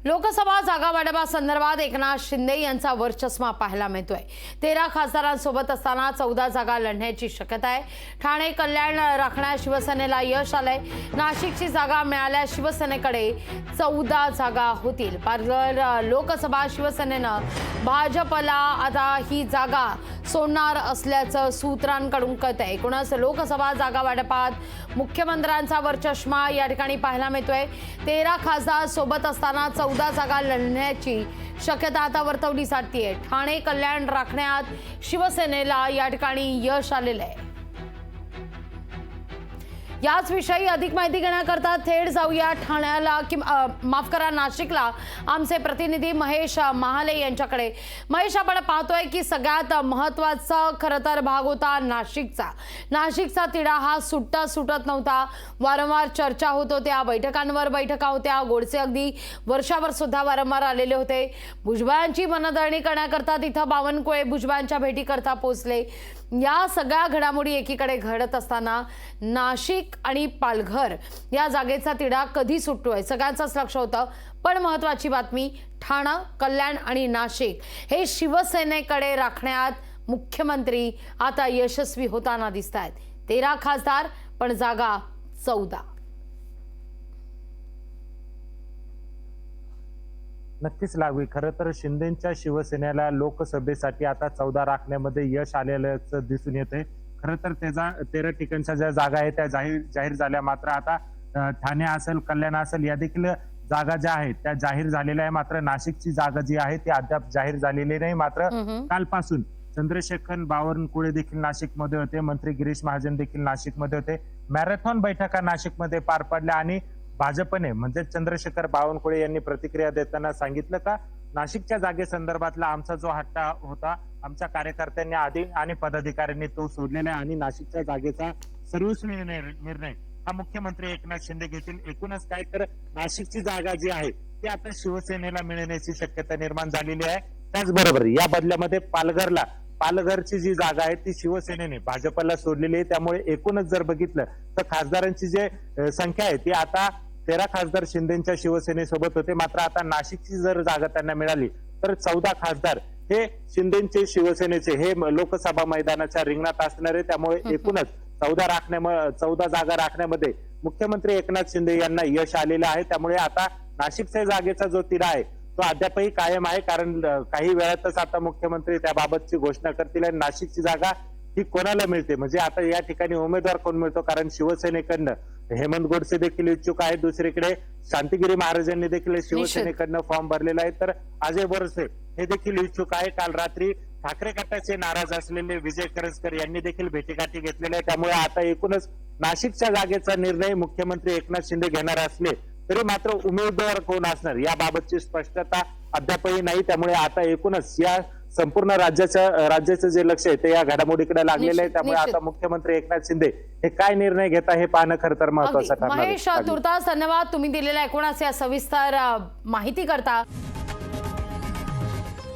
लोकसभा जागा वाटपासंदर्भात एकनाथ शिंदे यांचा वरचष्मा पाहायला मिळतोय। 13 खासदारांसोबत असताना 14 जागा लढण्याची शक्यता आहे। ठाणे कल्याण राखण्यात शिवसेनेला यश आलंय। नाशिकची जागा मिळाल्यास शिवसेनेकडे 14 जागा होतील। पालघर लोकसभा शिवसेनेनं भाजपला आता ही जागा सोडणार असल्याचं सूत्रांकडून कळतंय। एकूणच लोकसभा जागा वाटपात मुख्यमंत्र्यांचा वरचष्मा या ठिकाणी पाहायला मिळतोय। 13 खासदार सोबत असताना 14 जागा लढण्याची शक्यता आता वर्तवली जातेय। ठाणे कल्याण राखण्यात शिवसेनेला या ठिकाणी यश आलेलं आहे। याच विषयी अधिक माहिती घेण्याकरता थेट जाऊया ठाण्याला माफ करा नाशिकला आमचे प्रतिनिधी महेश महाले यांच्याकडे। महेश, आपण पाहतोय की सगळ्यात महत्त्वाचा खरं तर भाग होता नाशिकचा तिढा हा सुटत नव्हता। वारंवार चर्चा होत होत्या, बैठकांवर बैठका होत्या। गोडसे अगदी वर्षावर सुद्धा वारंवार आलेले होते। भुजबळांची मनधरणी करण्याकरता तिथं बावनकुळे भुजबळांच्या भेटीकरता पोहोचले। या सगळ्या घडामोडी एकीकडे घडत असताना नाशिक आणि पालघर या जागेचा तिढा कधी सुटतोय सगळ्यांचंच लक्ष होतं। पण महत्त्वाची बातमी, ठाणे कल्याण आणि नाशिक हे शिवसेनेकडे राखण्यात मुख्यमंत्री आता यशस्वी होताना दिसत आहेत। 13 खासदार पण जागा 14। नक्कीच लागवी। खरं तर शिंदेच्या शिवसेनेला लोकसभेसाठी आता 14 राखण्यामध्ये यश आलेलं दिसून येते। खरं तर त्याचा 13 ठिकाणच्या ज्या जागा आहेत त्या जाहीर झाल्या। मात्र आता ठाणे असेल कल्याण असेल या देखील जागा ज्या आहेत त्या जाहीर झालेल्या आहे। मात्र नाशिकची जागा जी आहे ती अद्याप जाहीर झालेली नाही। मात्र कालपासून चंद्रशेखर बावनकुळे देखील नाशिकमध्ये होते, मंत्री गिरीश महाजन देखील नाशिकमध्ये होते। मॅरेथॉन बैठका नाशिकमध्ये पार पडल्या आणि भाजपने म्हणजे चंद्रशेखर बावनकुळे यांनी प्रतिक्रिया देताना सांगितलं का नाशिकच्या जागेसंदर्भातला आमचा जो हट्टा होता आमच्या कार्यकर्त्यांनी आधी आणि पदाधिकाऱ्यांनी तो सोडलेला आहे आणि नाशिकच्या जागेचा सर्वस्वी निर्णय हा मुख्यमंत्री एकनाथ शिंदे घेतील। एकूणच काय तर नाशिकची जागा जी आहे ती आता शिवसेनेला मिळण्याची शक्यता निर्माण झालेली आहे। त्याचबरोबर या बदल्यामध्ये पालघरची जी जागा आहे ती शिवसेनेने भाजपला सोडलेली आहे। त्यामुळे एकूणच जर बघितलं तर खासदारांची जे संख्या आहे ती आता 13 खासदार शिंदेच्या शिवसेनेसोबत होते। मात्र आता नाशिकची जर जागा त्यांना मिळाली तर 14 खासदार हे शिंदेचे शिवसेनेचे हे लोकसभा मैदानाच्या रिंगणात असणार आहे। त्यामुळे एकूणच 14 जागा राखण्यामध्ये मुख्यमंत्री एकनाथ शिंदे यांना यश आलेलं आहे। त्यामुळे आता नाशिकच्या जागेचा जो तिढा आहे तो अद्यापही कायम आहे। कारण काही वेळातच आता मुख्यमंत्री त्याबाबतची घोषणा करतील आणि नाशिकची जागा ही कोणाला मिळते म्हणजे आता या ठिकाणी उमेदवार कोण मिळतो। कारण शिवसेनेकडनं हेमंत गोडसे देखील इच्छुक आहेत, दुसरीकडे शांतिगिरी महाराजांनी देखील शिवसेनेकडनं फॉर्म भरलेला आहे, तर अजय बोरसे हे देखील इच्छुक आहे। काल रात्री ठाकरे गटाचे नाराज असलेले विजय करंजकर यांनी देखील भेटीगाठी घेतलेल्या आहे। त्यामुळे आता एकूणच नाशिकच्या जागेचा निर्णय मुख्यमंत्री एकनाथ शिंदे घेणार असले तरी मात्र उमेदवार कोण असणार याबाबतची स्पष्टता अद्यापही नाही। त्यामुळे आता एकूणच या संपूर्ण राज्याचं जे लक्ष आहे ते या घडामोडीकडे लागलेलं आहे। त्यामुळे आता मुख्यमंत्री एकनाथ शिंदे हे काय निर्णय घेता हे पाहणं खरं तर महत्त्वाचं ठरणार आहे। महेश, तुर्तास धन्यवाद तुम्ही दिलेल्या एकूणच या सविस्तर माहिती करता।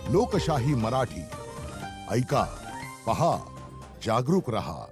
लोकशाही मराठी ऐका, पहा, जागरूक रहा।